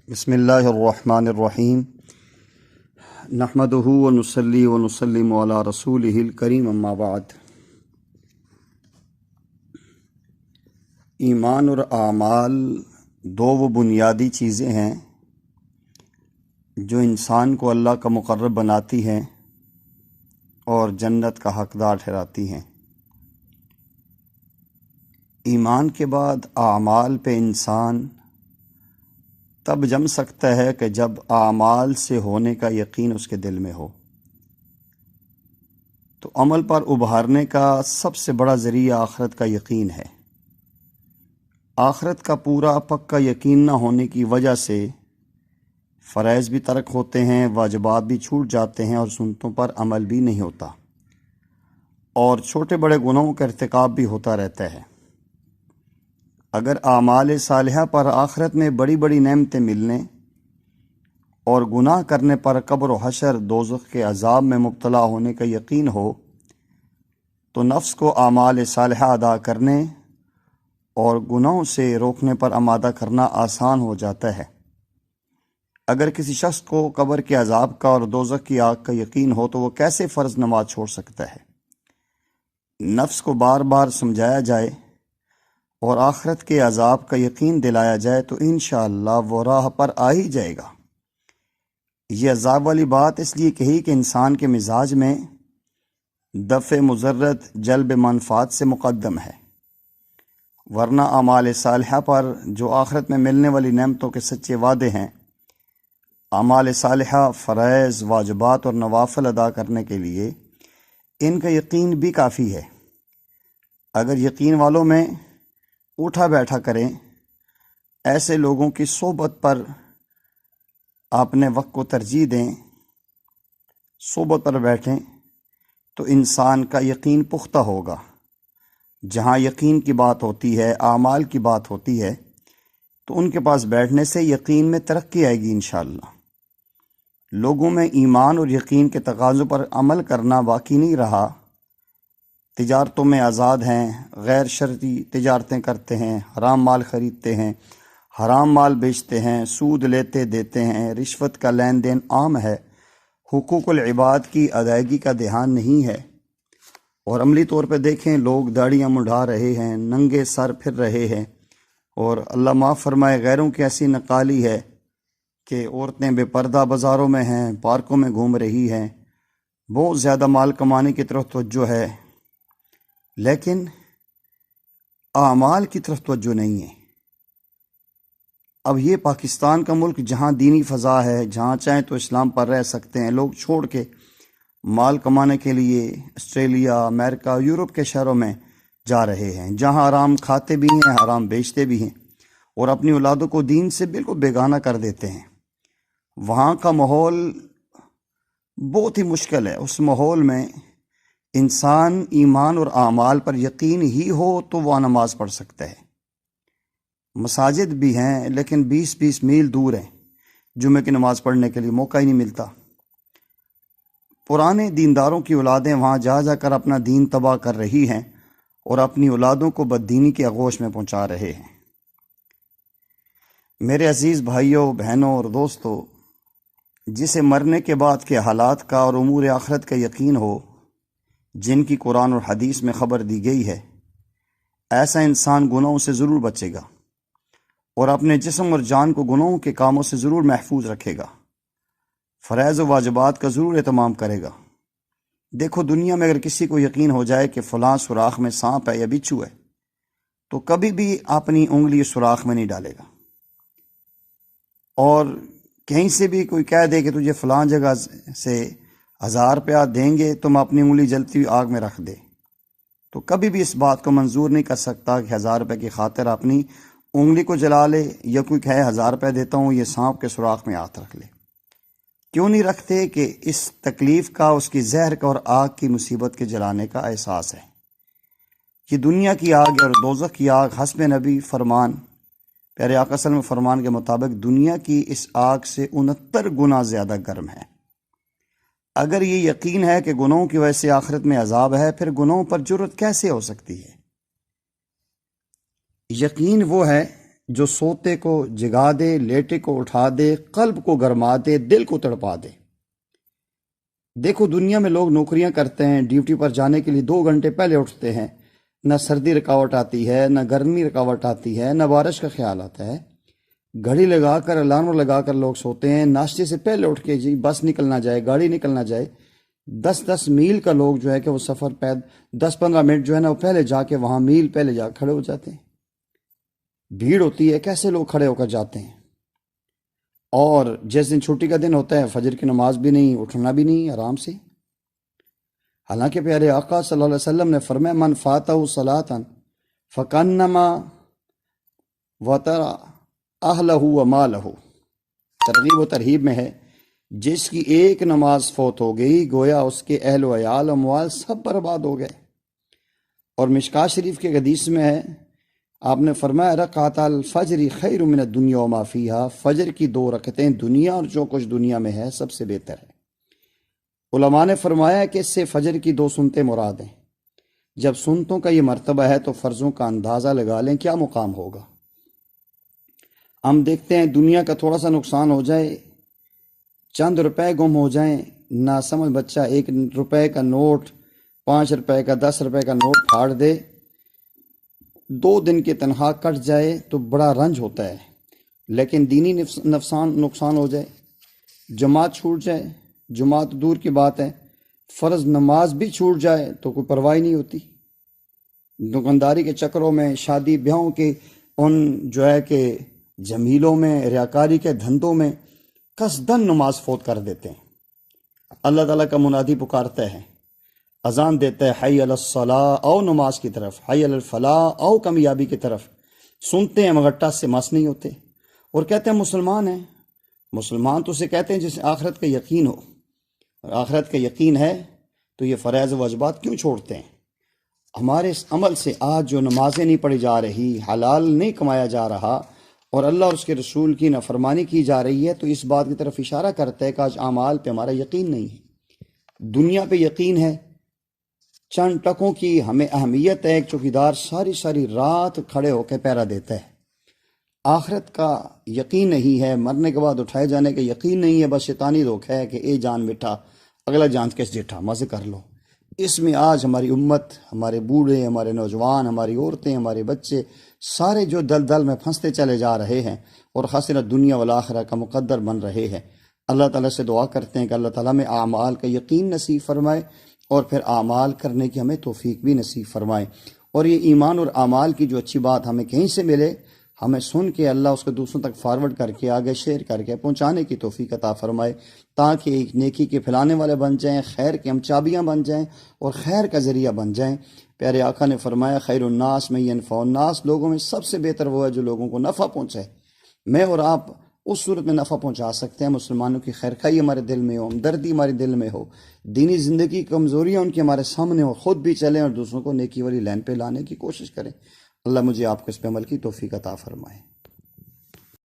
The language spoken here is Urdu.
بسم اللہ الرحمن الرحیم نحمدہ ونصلی ونسلم علی رسولہ الکریم اما بعد۔ ایمان اور اعمال دو وہ بنیادی چیزیں ہیں جو انسان کو اللہ کا مقرب بناتی ہیں اور جنت کا حقدار ٹھہراتی ہیں۔ ایمان کے بعد اعمال پہ انسان تب جم سکتا ہے کہ جب اعمال سے ہونے کا یقین اس کے دل میں ہو۔ تو عمل پر ابھارنے کا سب سے بڑا ذریعہ آخرت کا یقین ہے۔ آخرت کا پورا پکا یقین نہ ہونے کی وجہ سے فرائض بھی ترک ہوتے ہیں، واجبات بھی چھوٹ جاتے ہیں اور سنتوں پر عمل بھی نہیں ہوتا، اور چھوٹے بڑے گناہوں کا ارتکاب بھی ہوتا رہتا ہے۔ اگر اعمال صالحہ پر آخرت میں بڑی بڑی نعمتیں ملنے اور گناہ کرنے پر قبر و حشر دوزخ کے عذاب میں مبتلا ہونے کا یقین ہو تو نفس کو اعمال صالحہ ادا کرنے اور گناہوں سے روکنے پر آمادہ کرنا آسان ہو جاتا ہے۔ اگر کسی شخص کو قبر کے عذاب کا اور دوزخ کی آگ کا یقین ہو تو وہ کیسے فرض نماز چھوڑ سکتا ہے؟ نفس کو بار بار سمجھایا جائے اور آخرت کے عذاب کا یقین دلایا جائے تو انشاءاللہ وہ راہ پر آ ہی جائے گا۔ یہ عذاب والی بات اس لیے کہی کہ انسان کے مزاج میں دفع مضرت جلب منفعت سے مقدم ہے، ورنہ اعمال صالحہ پر جو آخرت میں ملنے والی نعمتوں کے سچے وعدے ہیں، اعمال صالحہ فرائض واجبات اور نوافل ادا کرنے کے لیے ان کا یقین بھی کافی ہے۔ اگر یقین والوں میں اٹھا بیٹھا کریں، ایسے لوگوں کی صحبت پر اپنے وقت کو ترجیح دیں، صحبت پر بیٹھیں تو انسان کا یقین پختہ ہوگا۔ جہاں یقین کی بات ہوتی ہے، اعمال کی بات ہوتی ہے، تو ان کے پاس بیٹھنے سے یقین میں ترقی آئے گی انشاءاللہ۔ لوگوں میں ایمان اور یقین کے تقاضوں پر عمل کرنا باقی نہیں رہا۔ تجارتوں میں آزاد ہیں، غیر شرعی تجارتیں کرتے ہیں، حرام مال خریدتے ہیں، حرام مال بیچتے ہیں، سود لیتے دیتے ہیں، رشوت کا لین دین عام ہے، حقوق العباد کی ادائیگی کا دھیان نہیں ہے، اور عملی طور پہ دیکھیں لوگ داڑیاں مڈھا رہے ہیں، ننگے سر پھر رہے ہیں، اور اللہ معاف فرمائے غیروں کی ایسی نقالی ہے کہ عورتیں بے پردہ بازاروں میں ہیں، پارکوں میں گھوم رہی ہیں، بہت زیادہ مال کمانے کی طرف توجہ ہے، لیکن اعمال کی طرف توجہ نہیں ہے۔ اب یہ پاکستان کا ملک جہاں دینی فضا ہے، جہاں چاہیں تو اسلام پر رہ سکتے ہیں، لوگ چھوڑ کے مال کمانے کے لیے آسٹریلیا، امریکہ، یورپ کے شہروں میں جا رہے ہیں، جہاں حرام کھاتے بھی ہیں، حرام بیچتے بھی ہیں، اور اپنی اولادوں کو دین سے بالکل بیگانہ کر دیتے ہیں۔ وہاں کا ماحول بہت ہی مشکل ہے۔ اس ماحول میں انسان ایمان اور اعمال پر یقین ہی ہو تو وہ نماز پڑھ سکتا ہے۔ مساجد بھی ہیں لیکن 20-20 میل دور ہیں، جمعہ کی نماز پڑھنے کے لیے موقع ہی نہیں ملتا۔ پرانے دینداروں کی اولادیں وہاں جا جا کر اپنا دین تباہ کر رہی ہیں اور اپنی اولادوں کو بددینی کے آغوش میں پہنچا رہے ہیں۔ میرے عزیز بھائیوں، بہنوں اور دوستوں، جسے مرنے کے بعد کے حالات کا اور امور آخرت کا یقین ہو جن کی قرآن اور حدیث میں خبر دی گئی ہے، ایسا انسان گناہوں سے ضرور بچے گا اور اپنے جسم اور جان کو گناہوں کے کاموں سے ضرور محفوظ رکھے گا، فرائض و واجبات کا ضرور اہتمام کرے گا۔ دیکھو، دنیا میں اگر کسی کو یقین ہو جائے کہ فلاں سوراخ میں سانپ ہے یا بچھو ہے تو کبھی بھی اپنی انگلی سوراخ میں نہیں ڈالے گا، اور کہیں سے بھی کوئی کہہ دے کہ تجھے فلاں جگہ سے 1000 روپیہ دیں گے تم اپنی انگلی جلتی ہوئی آگ میں رکھ دے، تو کبھی بھی اس بات کو منظور نہیں کر سکتا کہ 1000 روپے کی خاطر اپنی انگلی کو جلا لے، یا کوئی کہے 1000 روپے دیتا ہوں یہ سانپ کے سوراخ میں ہاتھ رکھ لے۔ کیوں نہیں رکھتے؟ کہ اس تکلیف کا، اس کی زہر کا اور آگ کی مصیبت کے جلانے کا احساس ہے۔ یہ دنیا کی آگ اور دوزخ کی آگ حسب نبی فرمان، پیارے آقا صلی اللہ علیہ وسلم فرمان کے مطابق دنیا کی اس آگ سے 69 گنا زیادہ گرم ہے۔ اگر یہ یقین ہے کہ گناہوں کی وجہ سے آخرت میں عذاب ہے، پھر گناہوں پر جرأت کیسے ہو سکتی ہے؟ یقین وہ ہے جو سوتے کو جگا دے، لیٹے کو اٹھا دے، قلب کو گرما دے، دل کو تڑپا دے۔ دیکھو دنیا میں لوگ نوکریاں کرتے ہیں، ڈیوٹی پر جانے کے لیے 2 گھنٹے پہلے اٹھتے ہیں، نہ سردی رکاوٹ آتی ہے، نہ گرمی رکاوٹ آتی ہے، نہ بارش کا خیال آتا ہے۔ گھڑی لگا کر، الارم لگا کر لوگ سوتے ہیں، ناشتے سے پہلے اٹھ کے جی بس نکلنا جائے، گاڑی نکلنا جائے، 10 میل کا لوگ جو ہے کہ وہ سفر 10-15 منٹ جو ہے نا وہ پہلے جا کے وہاں میل پہلے جا کھڑے ہو جاتے ہیں۔ بھیڑ ہوتی ہے، کیسے لوگ کھڑے ہو کر جاتے ہیں۔ اور جس دن چھٹی کا دن ہوتا ہے فجر کی نماز بھی نہیں، اٹھنا بھی نہیں آرام سے۔ حالانکہ پیارے آقا صلی اللہ علیہ وسلم نے فرمایا من فاتہ صلاۃ فکانما وطر اہلہ و مالہ، ترغیب و ترہیب میں ہے، جس کی ایک نماز فوت ہو گئی گویا اس کے اہل و عیال و اموال سب برباد ہو گئے۔ اور مشکوٰۃ شریف کے حدیث میں ہے، آپ نے فرمایا رکعت الفجر خیر من الدنیا وما فیہا، فجر کی 2 رکعتیں دنیا اور جو کچھ دنیا میں ہے سب سے بہتر ہے۔ علماء نے فرمایا کہ اس سے فجر کی 2 سنتیں مراد ہیں۔ جب سنتوں کا یہ مرتبہ ہے تو فرضوں کا اندازہ لگا لیں کیا مقام ہوگا۔ ہم دیکھتے ہیں دنیا کا تھوڑا سا نقصان ہو جائے، چند روپے گم ہو جائیں، ناسمجھ بچہ 1 روپے کا نوٹ، 5 روپے کا، 10 روپے کا نوٹ پھاڑ دے، 2 دن کی تنخواہ کٹ جائے تو بڑا رنج ہوتا ہے۔ لیکن دینی نقصان ہو جائے، جماعت چھوٹ جائے، جماعت دور کی بات ہے، فرض نماز بھی چھوٹ جائے تو کوئی پرواہ نہیں ہوتی۔ دکانداری کے چکروں میں، شادی بیاہوں کے ان جو ہے کہ جمیلوں میں، ریاکاری کے دھندوں میں قصدن نماز فوت کر دیتے ہیں۔ اللہ تعالیٰ کا منادی پکارتا ہے، اذان دیتا ہے حی علی الصلاۃ، او نماز کی طرف، حی علی الفلاح، او کامیابی کی طرف، سنتے ہیں مگر ٹس سے مس نہیں ہوتے، اور کہتے ہیں مسلمان ہیں۔ مسلمان تو اسے کہتے ہیں جسے آخرت کا یقین ہو، اور آخرت کا یقین ہے تو یہ فرائض و واجبات کیوں چھوڑتے ہیں؟ ہمارے اس عمل سے آج جو نمازیں نہیں پڑھی جا رہی، حلال نہیں کمایا جا رہا، اور اللہ اور اس کے رسول کی نافرمانی کی جا رہی ہے، تو اس بات کی طرف اشارہ کرتا ہے کہ آج اعمال پہ ہمارا یقین نہیں ہے، دنیا پہ یقین ہے۔ چند ٹکوں کی ہمیں اہمیت ہے، ایک چوکیدار ساری رات کھڑے ہو کے پہرا دیتا ہے۔ آخرت کا یقین نہیں ہے، مرنے کے بعد اٹھائے جانے کا یقین نہیں ہے، بس شیطانی دھوکہ ہے کہ اے جان مٹھا اگلا جان کس جٹھا، مزے کر لو۔ اس میں آج ہماری امت، ہمارے بوڑھے، ہمارے نوجوان، ہماری عورتیں، ہمارے بچے سارے جو دل میں پھنستے چلے جا رہے ہیں اور خسرہ دنیا والآخرہ کا مقدر بن رہے ہیں۔ اللہ تعالیٰ سے دعا کرتے ہیں کہ اللہ تعالیٰ میں اعمال کا یقین نصیب فرمائے، اور پھر اعمال کرنے کی ہمیں توفیق بھی نصیب فرمائے، اور یہ ایمان اور اعمال کی جو اچھی بات ہمیں کہیں سے ملے، ہمیں سن کے اللہ اس کو دوسروں تک فارورڈ کر کے، آگے شیئر کر کے پہنچانے کی توفیق عطا فرمائے، تاکہ ایک نیکی کے پھیلانے والے بن جائیں، خیر کی ہم چابیاں بن جائیں اور خیر کا ذریعہ بن جائیں۔ پیارے آقا نے فرمایا خیر الناس من ینفع الناس، لوگوں میں سب سے بہتر وہ ہے جو لوگوں کو نفع پہنچائے۔ میں اور آپ اس صورت میں نفع پہنچا سکتے ہیں، مسلمانوں کی خیر خواہی ہمارے دل میں ہو، ہمدردی ہمارے دل میں ہو، دینی زندگی کی کمزوریاں ان کی ہمارے سامنے ہو، خود بھی چلیں اور دوسروں کو نیکی والی لائن پہ لانے کی کوشش کریں۔ اللہ مجھے آپ کو اس پہ عمل کی توفیق عطا فرمائے۔